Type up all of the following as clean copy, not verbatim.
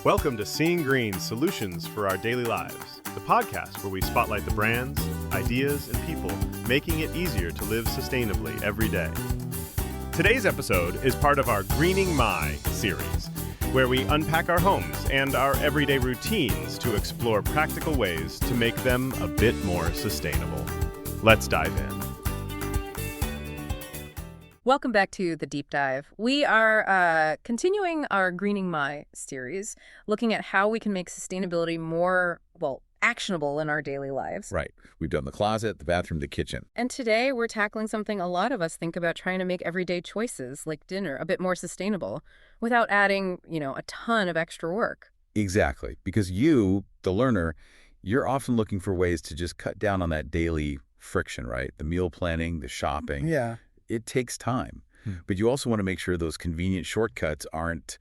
Welcome to Seeing Green Solutions for Our Daily Lives, the podcast where we spotlight the brands, ideas, and people making it easier to live sustainably every day. Today's episode is part of our Greening My series, where we unpack our homes and our everyday routines to explore practical ways to make them a bit more sustainable. Let's dive in. Welcome back to The Deep Dive. We are continuing our Greening My series, looking at how we can make sustainability more, actionable in our daily lives. Right. We've done the closet, the bathroom, the kitchen. And today we're tackling something a lot of us think about, trying to make everyday choices, like dinner, a bit more sustainable without adding, a ton of extra work. Exactly. Because you, the learner, you're often looking for ways to just cut down on that daily friction, right? The meal planning, the shopping. Yeah. It takes time. But you also want to make sure those convenient shortcuts aren't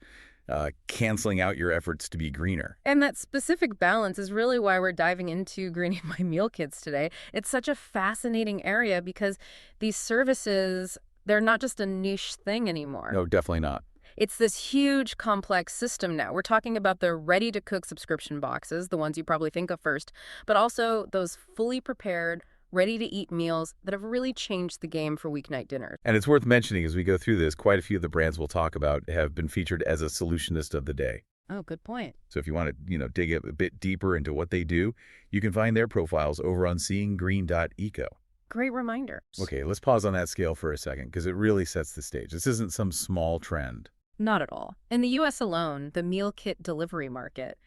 canceling out your efforts to be greener. And that specific balance is really why we're diving into Greening My meal kits today. It's such a fascinating area because these services, they're not just a niche thing anymore. No, definitely not. It's this huge, complex system now. We're talking about the ready-to-cook subscription boxes, the ones you probably think of first, but also those fully prepared, ready-to-eat meals that have really changed the game for weeknight dinners. And it's worth mentioning as we go through this, quite a few of the brands we'll talk about have been featured as a solutionist of the day. Oh, good point. So if you want to, dig a bit deeper into what they do, you can find their profiles over on seeinggreen.eco. Great reminder. Okay, let's pause on that scale for a second because it really sets the stage. This isn't some small trend. Not at all. In the U.S. alone, the meal kit delivery market,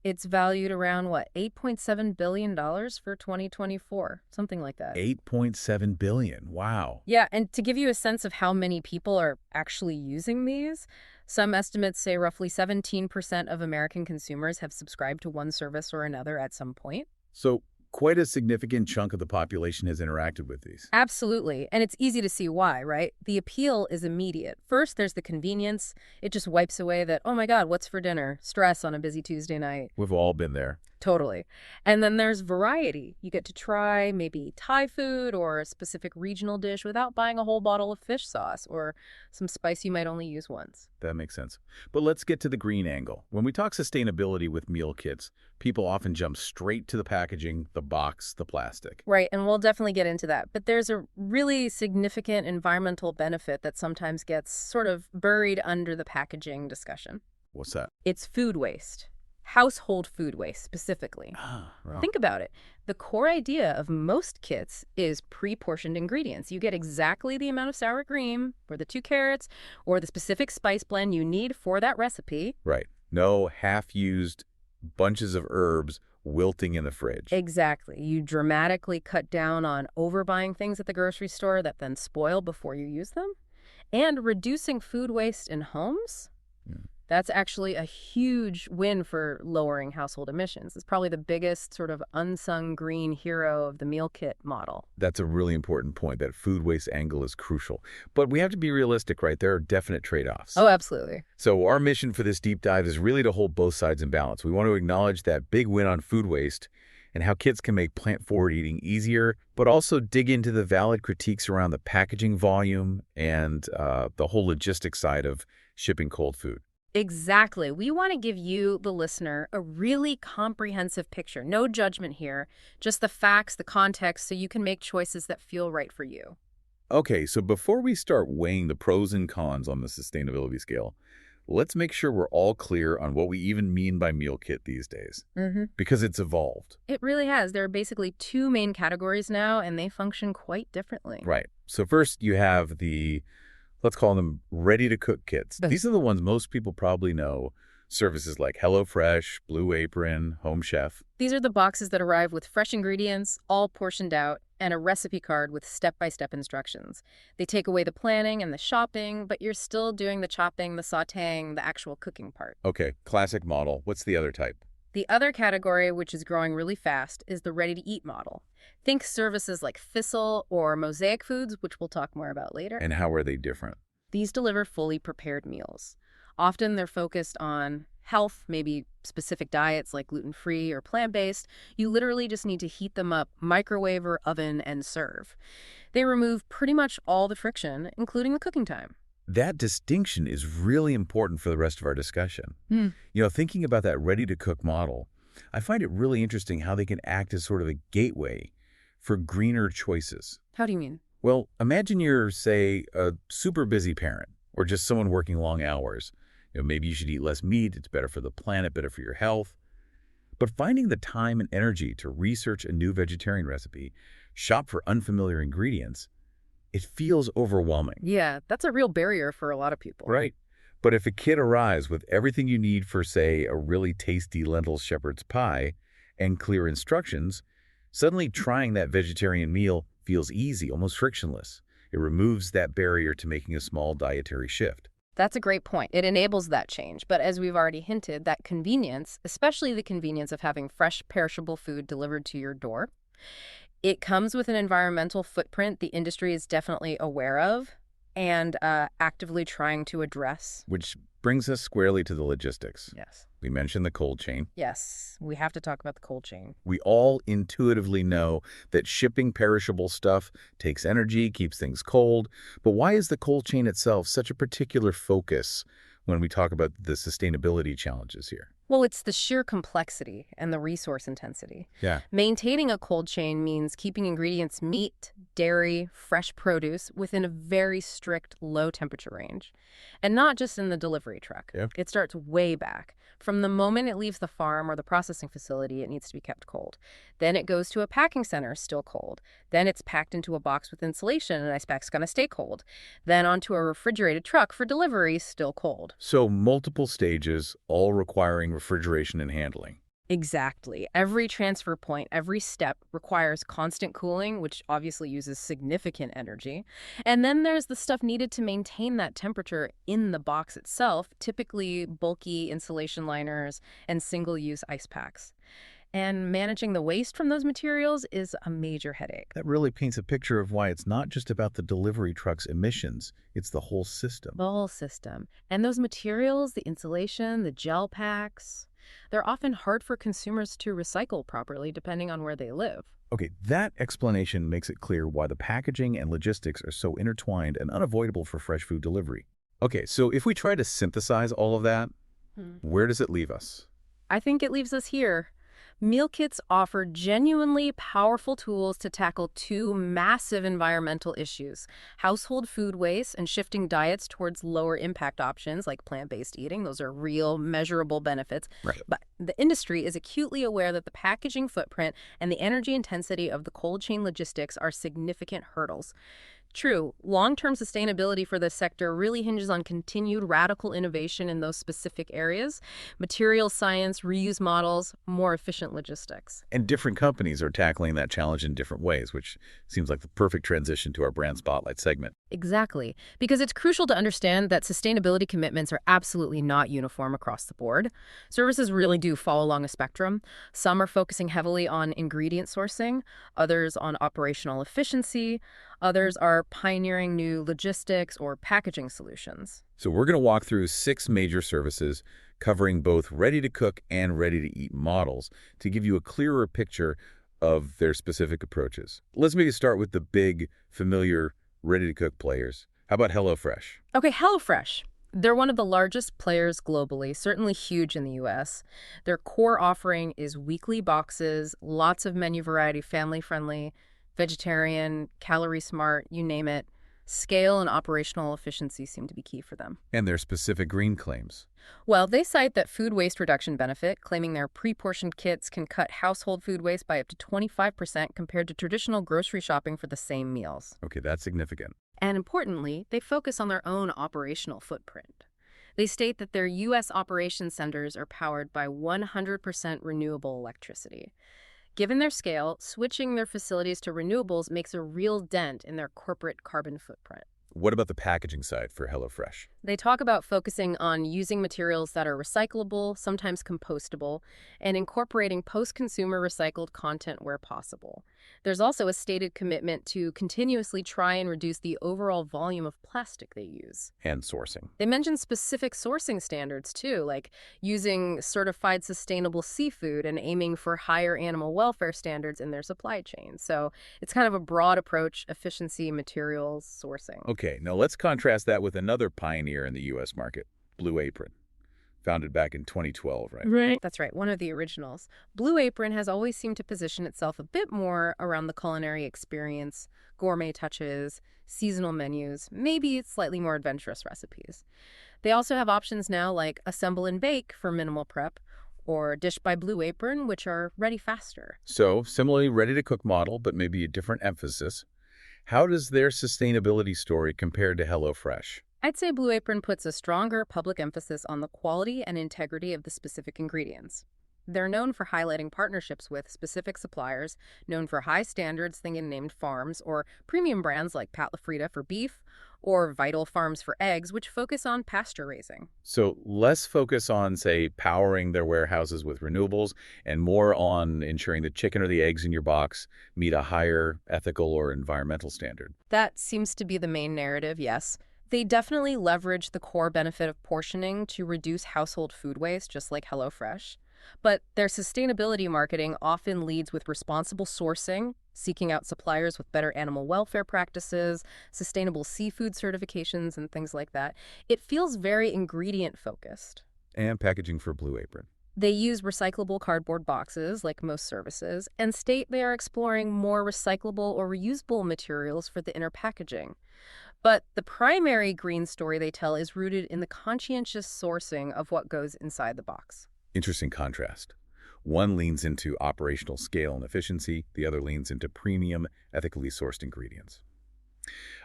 it's valued around, $8.7 billion for 2024, something like that. $8.7 billion. Wow. Yeah, and to give you a sense of how many people are actually using these, some estimates say roughly 17% of American consumers have subscribed to one service or another at some point. So quite a significant chunk of the population has interacted with these. Absolutely. And it's easy to see why, right? The appeal is immediate. First, there's the convenience. It just wipes away that, oh my God, what's for dinner? Stress on a busy Tuesday night. We've all been there. Totally. And then there's variety. You get to try maybe Thai food or a specific regional dish without buying a whole bottle of fish sauce or some spice you might only use once. That makes sense. But let's get to the green angle. When we talk sustainability with meal kits, people often jump straight to the packaging, the box, the plastic. Right, and we'll definitely get into that. But there's a really significant environmental benefit that sometimes gets sort of buried under the packaging discussion. What's that? It's food waste. Household food waste, specifically. Wow. Think about it. The core idea of most kits is pre-portioned ingredients. You get exactly the amount of sour cream or the 2 carrots or the specific spice blend you need for that recipe. Right. No half-used bunches of herbs wilting in the fridge. Exactly. You dramatically cut down on overbuying things at the grocery store that then spoil before you use them. And reducing food waste in homes. That's actually a huge win for lowering household emissions. It's probably the biggest sort of unsung green hero of the meal kit model. That's a really important point. That food waste angle is crucial. But we have to be realistic, right? There are definite trade-offs. Oh, absolutely. So our mission for this deep dive is really to hold both sides in balance. We want to acknowledge that big win on food waste and how kits can make plant-forward eating easier, but also dig into the valid critiques around the packaging volume and the whole logistics side of shipping cold food. Exactly. We want to give you, the listener, a really comprehensive picture. No judgment here, just the facts, the context, so you can make choices that feel right for you. Okay, so before we start weighing the pros and cons on the sustainability scale, let's make sure we're all clear on what we even mean by meal kit these days. Because it's evolved. It really has. There are basically 2 main categories now, and they function quite differently. Right. So first you have the, let's call them ready-to-cook kits. These are the ones most people probably know. Services like HelloFresh, Blue Apron, Home Chef. These are the boxes that arrive with fresh ingredients, all portioned out, and a recipe card with step-by-step instructions. They take away the planning and the shopping, but you're still doing the chopping, the sautéing, the actual cooking part. Okay, classic model. What's the other type? The other category, which is growing really fast, is the ready-to-eat model. Think services like Thistle or Mosaic Foods, which we'll talk more about later. And how are they different? These deliver fully prepared meals. Often they're focused on health, maybe specific diets like gluten-free or plant-based. You literally just need to heat them up, microwave or oven, and serve. They remove pretty much all the friction, including the cooking time. that distinction is really important for the rest of our discussion. Thinking about that ready-to-cook model, I find it really interesting how they can act as sort of a gateway for greener choices. How do you mean? Well, imagine you're, say, a super busy parent or just someone working long hours. Maybe you should eat less meat. It's better for the planet, better for your health. But finding the time and energy to research a new vegetarian recipe, shop for unfamiliar ingredients, it feels overwhelming. Yeah, that's a real barrier for a lot of people. Right. But if a kit arrives with everything you need for, say, a really tasty lentil shepherd's pie and clear instructions, suddenly trying that vegetarian meal feels easy, almost frictionless. It removes that barrier to making a small dietary shift. That's a great point. It enables that change. But as we've already hinted, that convenience, especially the convenience of having fresh, perishable food delivered to your door, it comes with an environmental footprint the industry is definitely aware of and actively trying to address. Which brings us squarely to the logistics. Yes. We mentioned the cold chain. Yes, we have to talk about the cold chain. We all intuitively know that shipping perishable stuff takes energy, keeps things cold. But why is the cold chain itself such a particular focus when we talk about the sustainability challenges here? Well, it's the sheer complexity and the resource intensity. Yeah. Maintaining a cold chain means keeping ingredients, meat, dairy, fresh produce within a very strict low temperature range. And not just in the delivery truck. Yep. It starts way back. From the moment it leaves the farm or the processing facility, it needs to be kept cold. Then it goes to a packing center, still cold. Then it's packed into a box with insulation, and ice pack's going to stay cold. Then onto a refrigerated truck for delivery, still cold. So multiple stages, all requiring refrigeration and handling. Exactly. Every transfer point, every step requires constant cooling, which obviously uses significant energy. And then there's the stuff needed to maintain that temperature in the box itself, typically bulky insulation liners and single-use ice packs. And managing the waste from those materials is a major headache. That really paints a picture of why it's not just about the delivery truck's emissions, it's the whole system. The whole system. And those materials, the insulation, the gel packs, they're often hard for consumers to recycle properly depending on where they live. Okay, that explanation makes it clear why the packaging and logistics are so intertwined and unavoidable for fresh food delivery. Okay, so if we try to synthesize all of that, where does it leave us? I think it leaves us here. Meal kits offer genuinely powerful tools to tackle two massive environmental issues: household food waste and shifting diets towards lower impact options like plant-based eating. Those are real, measurable benefits. Right. But the industry is acutely aware that the packaging footprint and the energy intensity of the cold chain logistics are significant hurdles. True, long-term sustainability for this sector really hinges on continued radical innovation in those specific areas: material science, reuse models, more efficient logistics. And different companies are tackling that challenge in different ways, which seems like the perfect transition to our brand spotlight segment. Exactly, because it's crucial to understand that sustainability commitments are absolutely not uniform across the board. Services really do fall along a spectrum. Some are focusing heavily on ingredient sourcing, others on operational efficiency, others are pioneering new logistics or packaging solutions. So we're going to walk through 6 major services covering both ready-to-cook and ready-to-eat models to give you a clearer picture of their specific approaches. Let's maybe start with the big, familiar, ready-to-cook players. How about HelloFresh? Okay, HelloFresh. They're one of the largest players globally, certainly huge in the US. Their core offering is weekly boxes, lots of menu variety, family-friendly, vegetarian, calorie smart, you name it. Scale and operational efficiency seem to be key for them. And their specific green claims. Well, they cite that food waste reduction benefit, claiming their pre-portioned kits can cut household food waste by up to 25% compared to traditional grocery shopping for the same meals. Okay, that's significant. And importantly, they focus on their own operational footprint. They state that their U.S. operations centers are powered by 100% renewable electricity. Given their scale, switching their facilities to renewables makes a real dent in their corporate carbon footprint. What about the packaging side for HelloFresh? They talk about focusing on using materials that are recyclable, sometimes compostable, and incorporating post-consumer recycled content where possible. There's also a stated commitment to continuously try and reduce the overall volume of plastic they use. And sourcing. They mention specific sourcing standards, too, like using certified sustainable seafood and aiming for higher animal welfare standards in their supply chain. So it's kind of a broad approach: efficiency, materials, sourcing. Okay, now let's contrast that with another pioneer in the U.S. market, Blue Apron, founded back in 2012, right? Right. That's right, one of the originals. Blue Apron has always seemed to position itself a bit more around the culinary experience, gourmet touches, seasonal menus, maybe slightly more adventurous recipes. They also have options now like Assemble and Bake for minimal prep, or Dish by Blue Apron, which are ready faster. So, similarly ready-to-cook model, but maybe a different emphasis. How does their sustainability story compare to HelloFresh? I'd say Blue Apron puts a stronger public emphasis on the quality and integrity of the specific ingredients. They're known for highlighting partnerships with specific suppliers, known for high standards, thinking named farms, or premium brands like Pat LaFrida for beef, or Vital Farms for eggs, which focus on pasture raising. So less focus on, say, powering their warehouses with renewables and more on ensuring the chicken or the eggs in your box meet a higher ethical or environmental standard. That seems to be the main narrative, yes. They definitely leverage the core benefit of portioning to reduce household food waste, just like HelloFresh. But their sustainability marketing often leads with responsible sourcing, seeking out suppliers with better animal welfare practices, sustainable seafood certifications, and things like that. It feels very ingredient-focused. And packaging for Blue Apron. They use recyclable cardboard boxes, like most services, and state they are exploring more recyclable or reusable materials for the inner packaging. But the primary green story they tell is rooted in the conscientious sourcing of what goes inside the box. Interesting contrast. One leans into operational scale and efficiency. The other leans into premium, ethically sourced ingredients.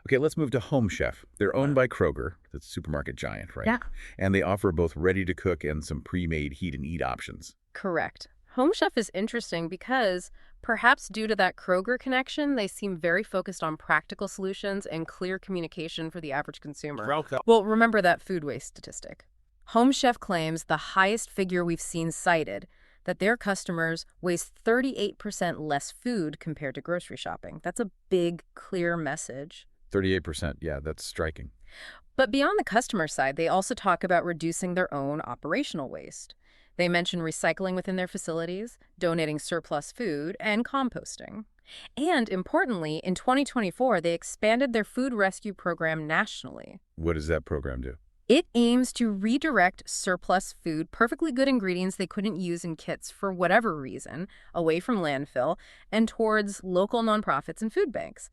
Okay, let's move to Home Chef. They're owned by Kroger, the supermarket giant, right? Yeah. And they offer both ready-to-cook and some pre-made heat-and-eat options. Correct. Home Chef is interesting because, perhaps due to that Kroger connection, they seem very focused on practical solutions and clear communication for the average consumer. Well, remember that food waste statistic. Home Chef claims the highest figure we've seen cited, that their customers waste 38% less food compared to grocery shopping. That's a big, clear message. 38%, yeah, that's striking. But beyond the customer side, they also talk about reducing their own operational waste. They mention recycling within their facilities, donating surplus food, and composting. And importantly, in 2024, they expanded their food rescue program nationally. What does that program do? It aims to redirect surplus food, perfectly good ingredients they couldn't use in kits for whatever reason, away from landfill and towards local nonprofits and food banks.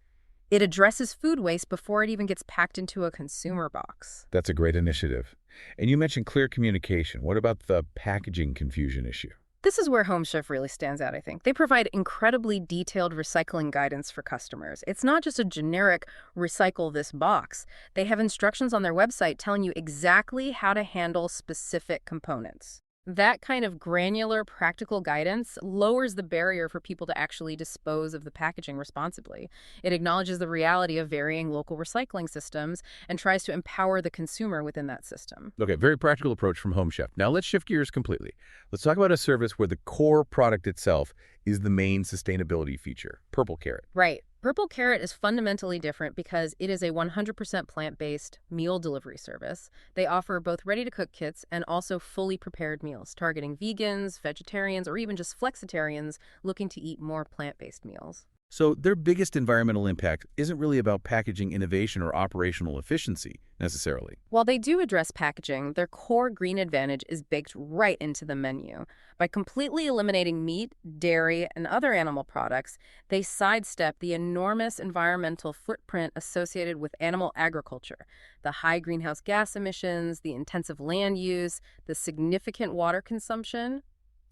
It addresses food waste before it even gets packed into a consumer box. That's a great initiative. And you mentioned clear communication. What about the packaging confusion issue? This is where Home Chef really stands out, I think. They provide incredibly detailed recycling guidance for customers. It's not just a generic recycle this box. They have instructions on their website telling you exactly how to handle specific components. That kind of granular, practical guidance lowers the barrier for people to actually dispose of the packaging responsibly. It acknowledges the reality of varying local recycling systems and tries to empower the consumer within that system. Okay, very practical approach from Home Chef. Now let's shift gears completely. Let's talk about a service where the core product itself is the main sustainability feature, Purple Carrot. Right. Purple Carrot is fundamentally different because it is a 100% plant-based meal delivery service. They offer both ready-to-cook kits and also fully prepared meals, targeting vegans, vegetarians, or even just flexitarians looking to eat more plant-based meals. So their biggest environmental impact isn't really about packaging innovation or operational efficiency, necessarily. While they do address packaging, their core green advantage is baked right into the menu. By completely eliminating meat, dairy, and other animal products, they sidestep the enormous environmental footprint associated with animal agriculture, the high greenhouse gas emissions, the intensive land use, the significant water consumption.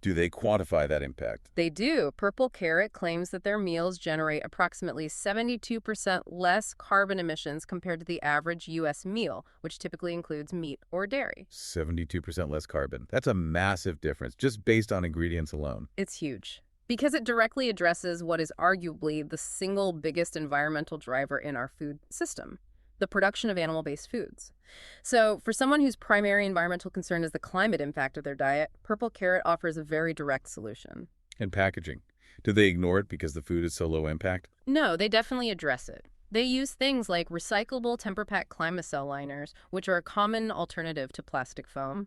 Do they quantify that impact? They do. Purple Carrot claims that their meals generate approximately 72% less carbon emissions compared to the average U.S. meal, which typically includes meat or dairy. 72% less carbon. That's a massive difference, just based on ingredients alone. It's huge, because it directly addresses what is arguably the single biggest environmental driver in our food system: the production of animal-based foods. So for someone whose primary environmental concern is the climate impact of their diet, Purple Carrot offers a very direct solution. And packaging. Do they ignore it because the food is so low impact? No, they definitely address it. They use things like recyclable Temper-Pack Climacell liners, which are a common alternative to plastic foam,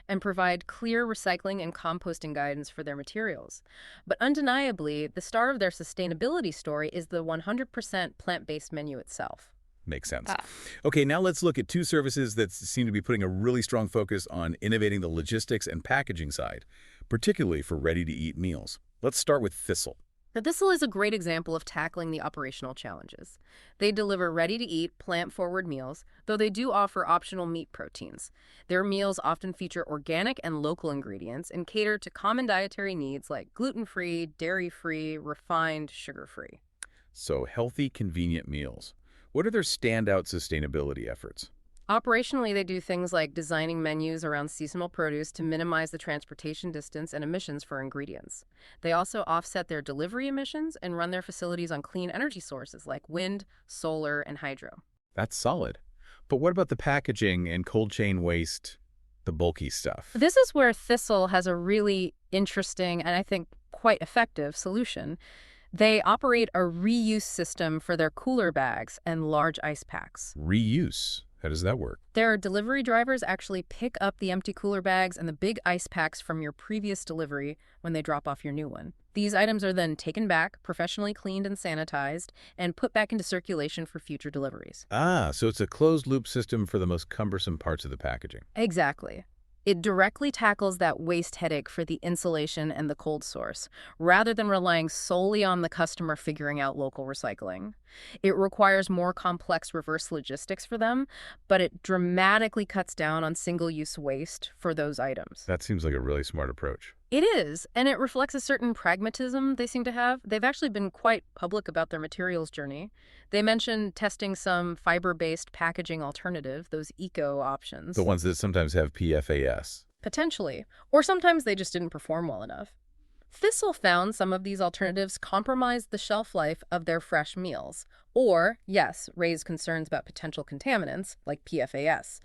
and provide clear recycling and composting guidance for their materials. But undeniably, the star of their sustainability story is the 100% plant-based menu itself. Makes sense. Okay, now let's look at two services that seem to be putting a really strong focus on innovating the logistics and packaging side, particularly for ready-to-eat meals. Let's start with Thistle. Now, Thistle is a great example of tackling the operational challenges. They deliver ready-to-eat, plant-forward meals, though they do offer optional meat proteins. Their meals often feature organic and local ingredients and cater to common dietary needs like gluten-free, dairy-free, refined, sugar-free. So healthy, convenient meals. What are their standout sustainability efforts? Operationally, they do things like designing menus around seasonal produce to minimize the transportation distance and emissions for ingredients. They also offset their delivery emissions and run their facilities on clean energy sources like wind, solar, and hydro. That's solid. But what about the packaging and cold chain waste, the bulky stuff? This is where Thistle has a really interesting and I think quite effective solution. They operate a reuse system for their cooler bags and large ice packs. Reuse. How does that work? Their delivery drivers actually pick up the empty cooler bags and the big ice packs from your previous delivery when they drop off your new one. These items are then taken back, professionally cleaned and sanitized, and put back into circulation for future deliveries. Ah, so it's a closed-loop system for the most cumbersome parts of the packaging. Exactly. It directly tackles that waste headache for the insulation and the cold source, rather than relying solely on the customer figuring out local recycling. It requires more complex reverse logistics for them, but it dramatically cuts down on single-use waste for those items. That seems like a really smart approach. It is, and it reflects a certain pragmatism they seem to have. They've actually been quite public about their materials journey. They mentioned testing some fiber-based packaging alternative, those eco options. The ones that sometimes have PFAS. Potentially. Or sometimes they just didn't perform well enough. Thistle found some of these alternatives compromised the shelf life of their fresh meals, or, yes, raised concerns about potential contaminants, like PFAS.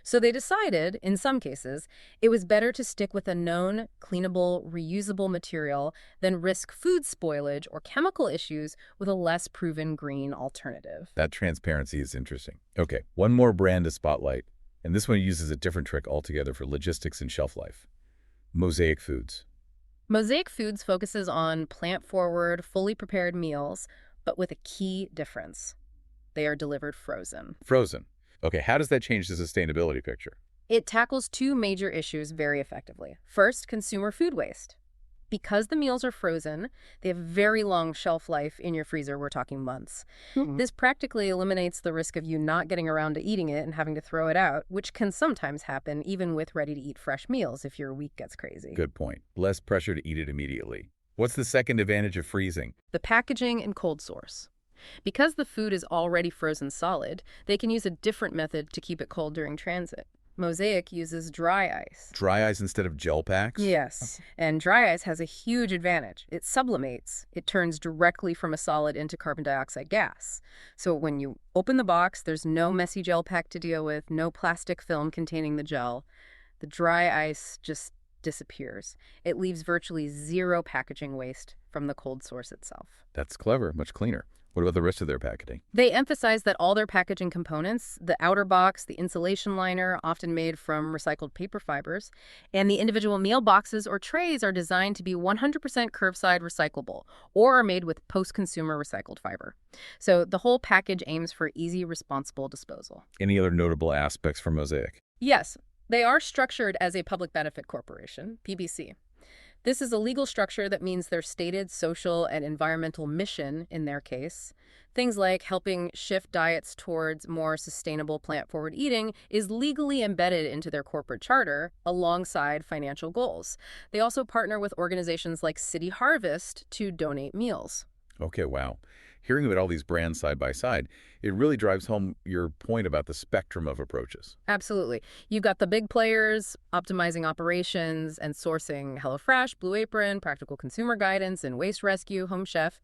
So they decided, in some cases, it was better to stick with a known, cleanable, reusable material than risk food spoilage or chemical issues with a less proven green alternative. That transparency is interesting. Okay, one more brand to spotlight, and this one uses a different trick altogether for logistics and shelf life. Mosaic Foods. Mosaic Foods focuses on plant-forward, fully prepared meals, but with a key difference. They are delivered frozen. Frozen. Okay, how does that change the sustainability picture? It tackles two major issues very effectively. First, consumer food waste. Because the meals are frozen, they have very long shelf life in your freezer. We're talking months. This practically eliminates the risk of you not getting around to eating it and having to throw it out, which can sometimes happen even with ready-to-eat fresh meals if your week gets crazy. Good point. Less pressure to eat it immediately. What's the second advantage of freezing? The packaging and cold source. Because the food is already frozen solid, they can use a different method to keep it cold during transit. Mosaic uses dry ice. Dry ice instead of gel packs? Yes, and dry ice has a huge advantage. It sublimates. It turns directly from a solid into carbon dioxide gas. So when you open the box, there's no messy gel pack to deal with, no plastic film containing the gel. The dry ice just disappears. It leaves virtually zero packaging waste from the cold source itself. That's clever, much cleaner. What about the rest of their packaging? They emphasize that all their packaging components, the outer box, the insulation liner, often made from recycled paper fibers, and the individual meal boxes or trays are designed to be 100% curbside recyclable or are made with post-consumer recycled fiber. So the whole package aims for easy, responsible disposal. Any other notable aspects for Mosaic? Yes, they are structured as a public benefit corporation, PBC. This is a legal structure that means their stated social and environmental mission, in their case, things like helping shift diets towards more sustainable plant-forward eating, is legally embedded into their corporate charter alongside financial goals. They also partner with organizations like City Harvest to donate meals. Okay, wow. Hearing about all these brands side by side, it really drives home your point about the spectrum of approaches. Absolutely. You've got the big players optimizing operations and sourcing HelloFresh, Blue Apron, Practical Consumer Guidance, and Waste Rescue, Home Chef.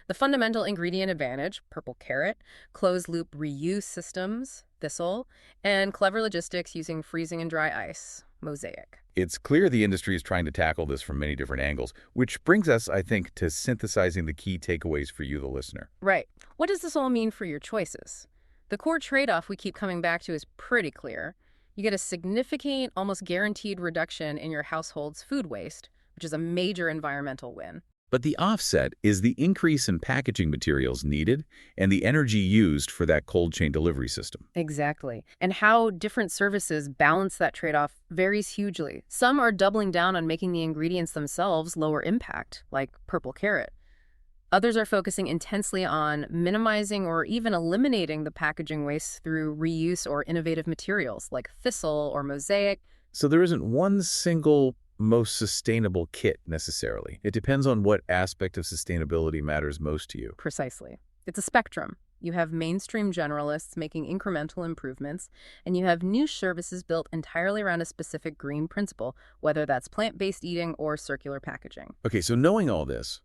The fundamental ingredient advantage, Purple Carrot, closed-loop reuse systems, Thistle, and clever logistics using freezing and dry ice, Mosaic. It's clear the industry is trying to tackle this from many different angles, which brings us, I think, to synthesizing the key takeaways for you, the listener. Right. What does this all mean for your choices? The core trade-off we keep coming back to is pretty clear. You get a significant, almost guaranteed reduction in your household's food waste, which is a major environmental win. But the offset is the increase in packaging materials needed and the energy used for that cold chain delivery system. Exactly. And how different services balance that trade-off varies hugely. Some are doubling down on making the ingredients themselves lower impact, like purple carrot. Others are focusing intensely on minimizing or even eliminating the packaging waste through reuse or innovative materials like Thistle or Mosaic. So there isn't one single most sustainable kit necessarily. It depends on what aspect of sustainability matters most to you. Precisely. It's a spectrum. You have mainstream generalists making incremental improvements, and you have niche services built entirely around a specific green principle, whether that's plant-based eating or circular packaging. Okay, so knowing all this,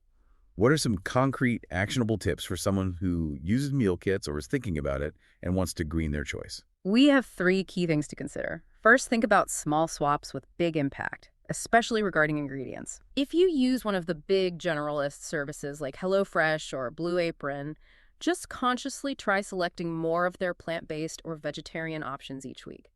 what are some concrete, actionable tips for someone who uses meal kits or is thinking about it and wants to green their choice? We have 3 key things to consider. First, think about small swaps with big impact, especially regarding ingredients. If you use one of the big generalist services like HelloFresh or Blue Apron, just consciously try selecting more of their plant-based or vegetarian options each week.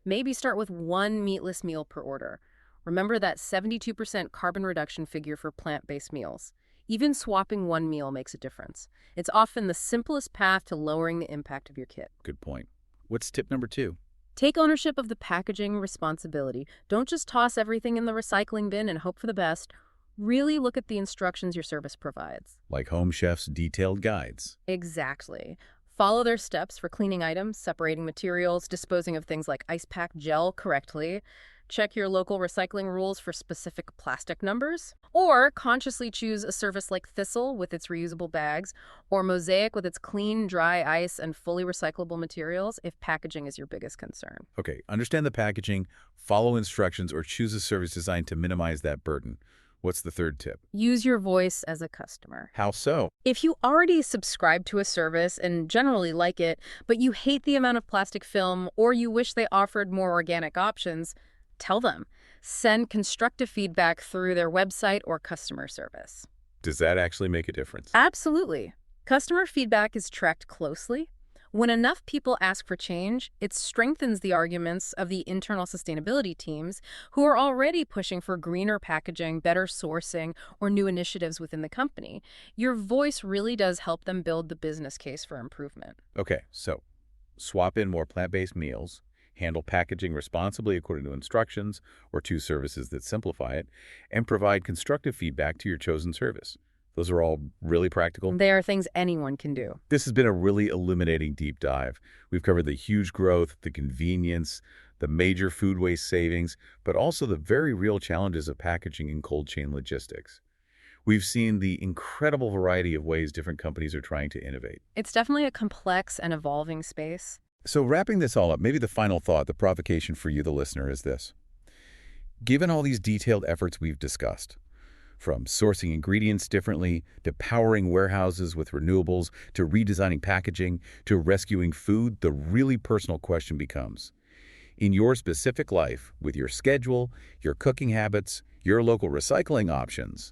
Maybe start with 1 meatless meal per order. Remember that 72% carbon reduction figure for plant-based meals. Even swapping 1 meal makes a difference. It's often the simplest path to lowering the impact of your kit. Good point. What's tip number 2? Take ownership of the packaging responsibility. Don't just toss everything in the recycling bin and hope for the best. Really look at the instructions your service provides. Like Home Chef's detailed guides. Exactly. Follow their steps for cleaning items, separating materials, disposing of things like ice pack gel correctly. Check your local recycling rules for specific plastic numbers. Or consciously choose a service like Thistle with its reusable bags, or Mosaic with its clean, dry ice and fully recyclable materials if packaging is your biggest concern. Okay, understand the packaging, follow instructions, or choose a service designed to minimize that burden. What's the third tip? Use your voice as a customer. How so? If you already subscribe to a service and generally like it, but you hate the amount of plastic film or you wish they offered more organic options, tell them. Send constructive feedback through their website or customer service. Does that actually make a difference? Absolutely. Customer feedback is tracked closely. When enough people ask for change, it strengthens the arguments of the internal sustainability teams who are already pushing for greener packaging, better sourcing, or new initiatives within the company. Your voice really does help them build the business case for improvement. Okay, so swap in more plant-based meals, handle packaging responsibly according to instructions or choose services that simplify it, and provide constructive feedback to your chosen service. Those are all really practical. They are things anyone can do. This has been a really illuminating deep dive. We've covered the huge growth, the convenience, the major food waste savings, but also the very real challenges of packaging and cold chain logistics. We've seen the incredible variety of ways different companies are trying to innovate. It's definitely a complex and evolving space. So wrapping this all up, maybe the final thought, the provocation for you, the listener, is this. Given all these detailed efforts we've discussed, from sourcing ingredients differently, to powering warehouses with renewables, to redesigning packaging, to rescuing food, the really personal question becomes, in your specific life, with your schedule, your cooking habits, your local recycling options,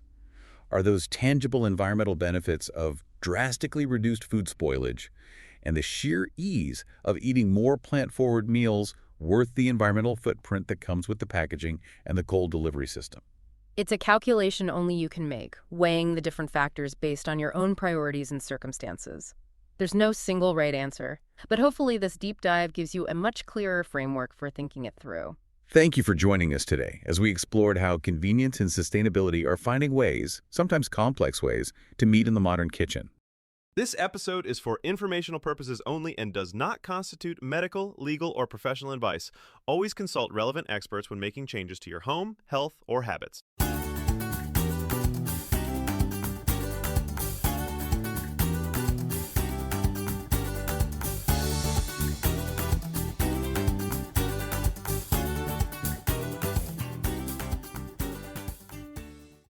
are those tangible environmental benefits of drastically reduced food spoilage and the sheer ease of eating more plant-forward meals worth the environmental footprint that comes with the packaging and the cold delivery system? It's a calculation only you can make, weighing the different factors based on your own priorities and circumstances. There's no single right answer, but hopefully this deep dive gives you a much clearer framework for thinking it through. Thank you for joining us today as we explored how convenience and sustainability are finding ways, sometimes complex ways, to meet in the modern kitchen. This episode is for informational purposes only and does not constitute medical, legal, or professional advice. Always consult relevant experts when making changes to your home, health, or habits.